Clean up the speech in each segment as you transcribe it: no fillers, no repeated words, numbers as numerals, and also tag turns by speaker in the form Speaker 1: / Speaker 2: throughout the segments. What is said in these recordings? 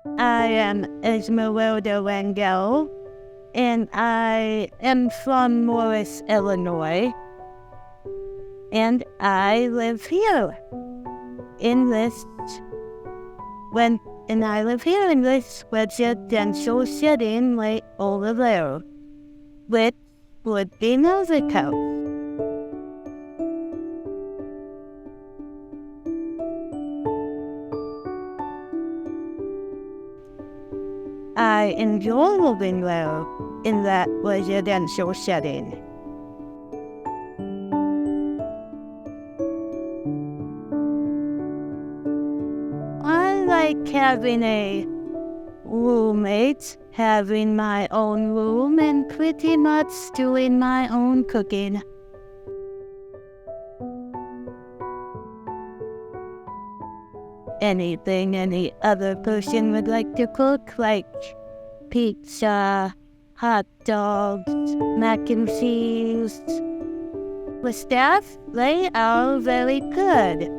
Speaker 1: I am Esmeralda Rangel, and I am from Morris, Illinois, and I live here in this and I live here in this residential setting right over there, which would be music house. I enjoy living there in that residential setting. I like having a roommate, having my own room, and pretty much doing my own cooking. Anything any other person would like to cook, like pizza, hot dogs, mac and cheese. The staff, they are very good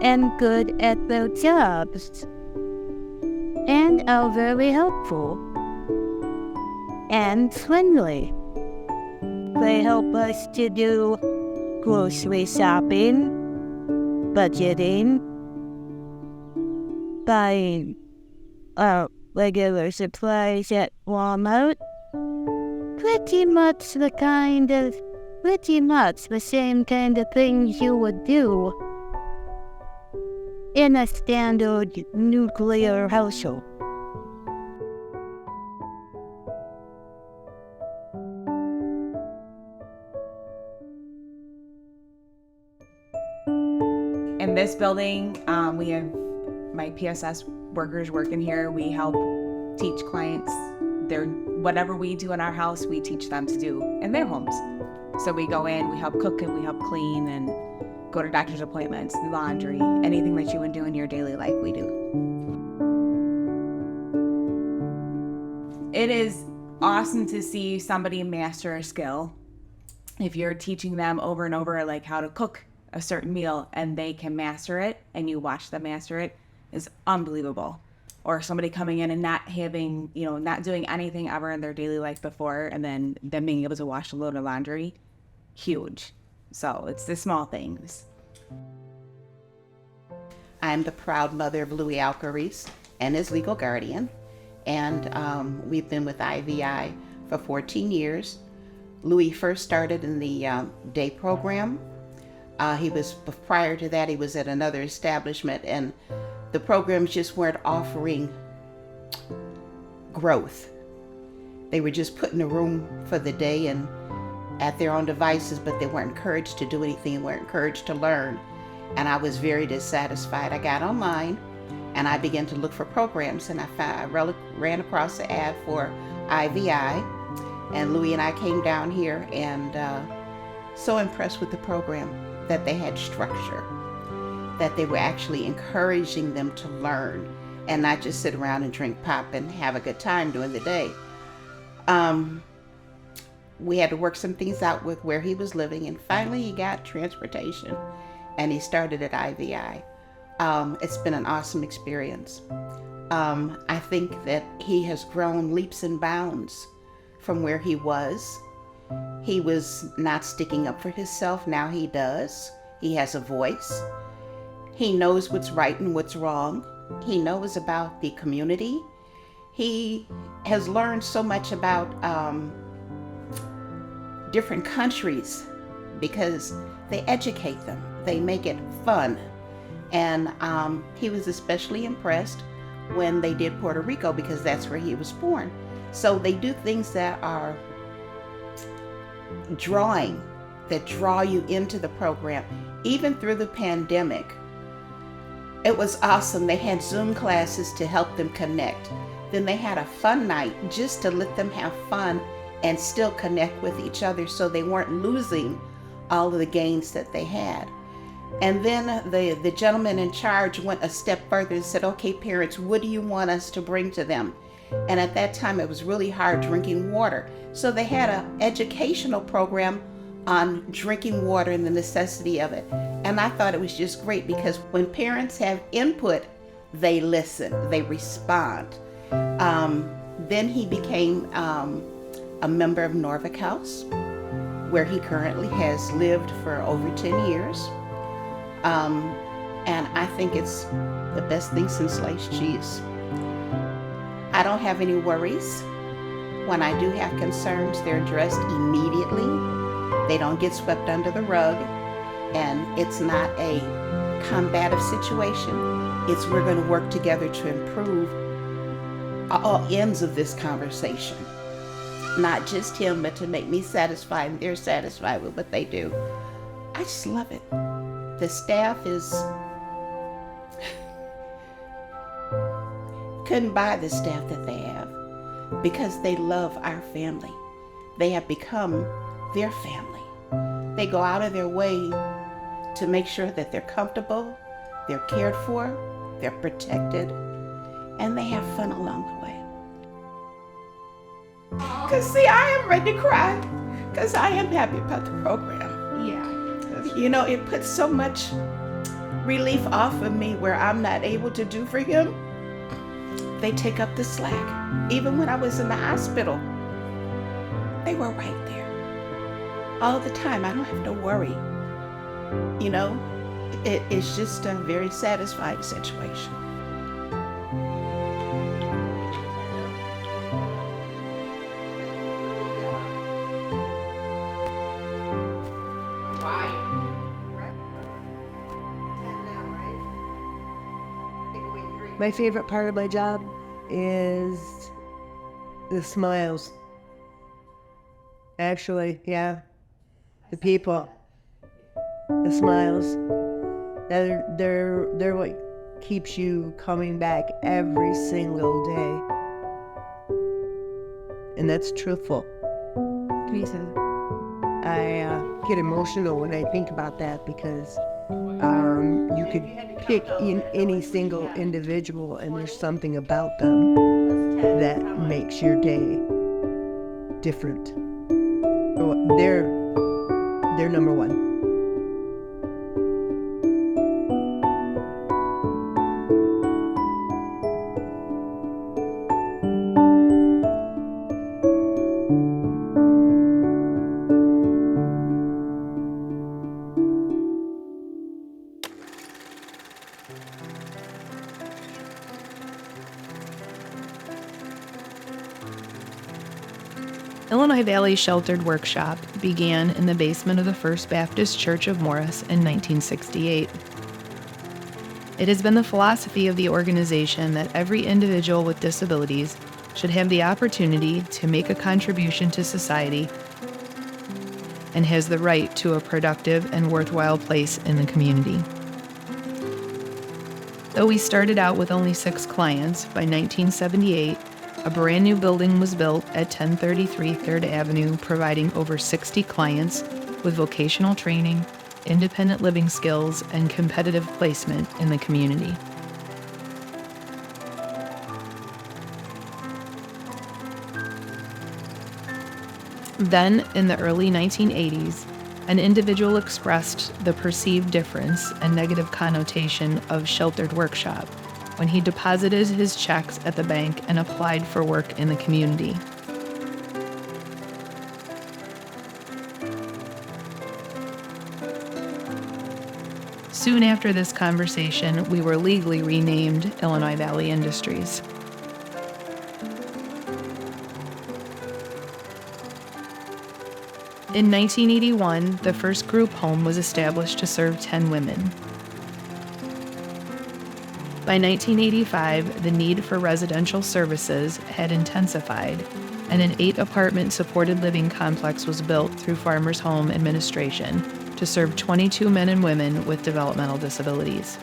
Speaker 1: and good at their jobs and are very helpful and friendly. They help us to do grocery shopping, budgeting, buying regular supplies at Walmart. Pretty much the same kind of things you would do in a standard nuclear household.
Speaker 2: In this building, we have my PSS workers working here. We help teach clients whatever we do in our house, we teach them to do in their homes. So we go in, we help cook and we help clean and go to doctor's appointments, laundry, anything that you would do in your daily life, we do. It is awesome to see somebody master a skill. If you're teaching them over and over, like how to cook a certain meal, and they can master it, and you watch them master it, is unbelievable. Or somebody coming in and not having, not doing anything ever in their daily life before, and then them being able to wash a load of laundry, huge. So it's the small things.
Speaker 3: I'm the proud mother of Louis Alcaris and his legal guardian, and we've been with IVI for 14 years. Louis first started in the day program. Prior to that, he was at another establishment, and the programs just weren't offering growth. They were just put in a room for the day and at their own devices, but they weren't encouraged to do anything, they weren't encouraged to learn. And I was very dissatisfied. I got online and I began to look for programs, and I ran across the ad for IVI, and Louis and I came down here, and so impressed with the program, that they had structure, that they were actually encouraging them to learn and not just sit around and drink pop and have a good time during the day. We had to work some things out with where he was living, and finally he got transportation and he started at IVI. It's been an awesome experience. I think that he has grown leaps and bounds from where he was. He was not sticking up for himself. Now he does. He has a voice. He knows what's right and what's wrong. He knows about the community. He has learned so much about different countries because they educate them. They make it fun. And he was especially impressed when they did Puerto Rico, because that's where he was born. So they do things that are that draw you into the program. Even through the pandemic, it was awesome. They had Zoom classes to help them connect. Then they had a fun night just to let them have fun and still connect with each other, so they weren't losing all of the gains that they had. And then the gentleman in charge went a step further and said, okay, parents, what do you want us to bring to them? And at that time, it was really hard drinking water. So they had an educational program on drinking water and the necessity of it. And I thought it was just great, because when parents have input they listen, they respond. Then he became a member of Norfolk House, where he currently has lived for over 10 years. And I think it's the best thing since sliced cheese. I don't have any worries. When I do have concerns, they're addressed immediately. They don't get swept under the rug. And it's not a combative situation. It's we're going to work together to improve all ends of this conversation. Not just him, but to make me satisfied and they're satisfied with what they do. I just love it. The staff is... couldn't buy the staff that they have because they love our family. They have become their family. They go out of their way to make sure that they're comfortable, they're cared for, they're protected, and they have fun along the way. Because see, I am ready to cry because I am happy about the program.
Speaker 2: Yeah.
Speaker 3: You know, it puts so much relief off of me where I'm not able to do for him. They take up the slack. Even when I was in the hospital, they were right there. All the time, I don't have to worry. You know, it's just a very satisfying situation.
Speaker 4: My favorite part of my job is the smiles. Actually, yeah. The people. The smiles. They're what keeps you coming back every single day. And that's truthful.
Speaker 2: Reason.
Speaker 4: I get emotional when I think about that because you could pick in any single individual and there's something about them that makes your day different. So they're number one.
Speaker 5: Illinois Valley Sheltered Workshop began in the basement of the First Baptist Church of Morris in 1968. It has been the philosophy of the organization that every individual with disabilities should have the opportunity to make a contribution to society and has the right to a productive and worthwhile place in the community. Though we started out with only 6 clients, by 1978, a brand new building was built at 1033 3rd Avenue, providing over 60 clients with vocational training, independent living skills, and competitive placement in the community. Then, in the early 1980s, an individual expressed the perceived difference and negative connotation of sheltered workshop when he deposited his checks at the bank and applied for work in the community. Soon after this conversation, we were legally renamed Illinois Valley Industries. In 1981, the first group home was established to serve 10 women. By 1985, the need for residential services had intensified, and an 8-apartment supported living complex was built through Farmers Home Administration to serve 22 men and women with developmental disabilities.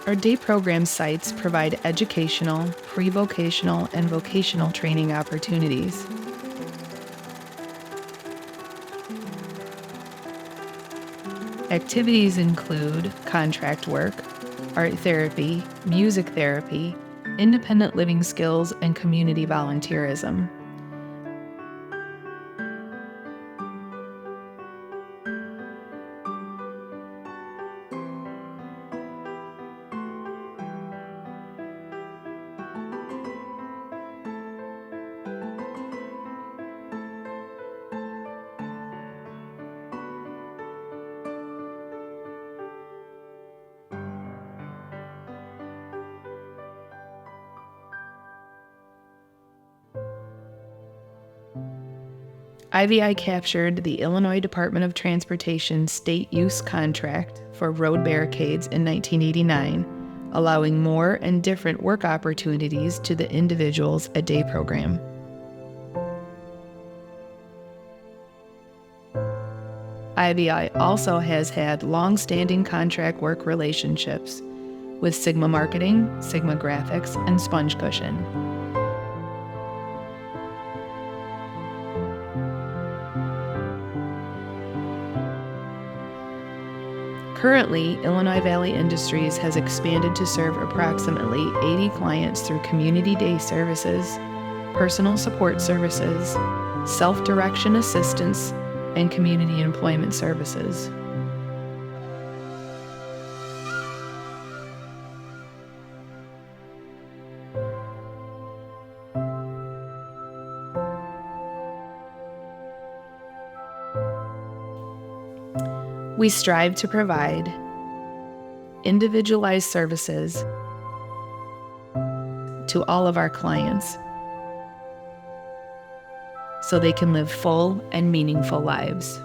Speaker 5: Our day program sites provide educational, pre-vocational, and vocational training opportunities. Activities include contract work, art therapy, music therapy, independent living skills, and community volunteerism. IVI captured the Illinois Department of Transportation state use contract for road barricades in 1989, allowing more and different work opportunities to the individuals a day program. IVI also has had long-standing contract work relationships with Sigma Marketing, Sigma Graphics, and Sponge Cushion. Currently, Illinois Valley Industries has expanded to serve approximately 80 clients through community day services, personal support services, self-direction assistance, and community employment services. We strive to provide individualized services to all of our clients so they can live full and meaningful lives.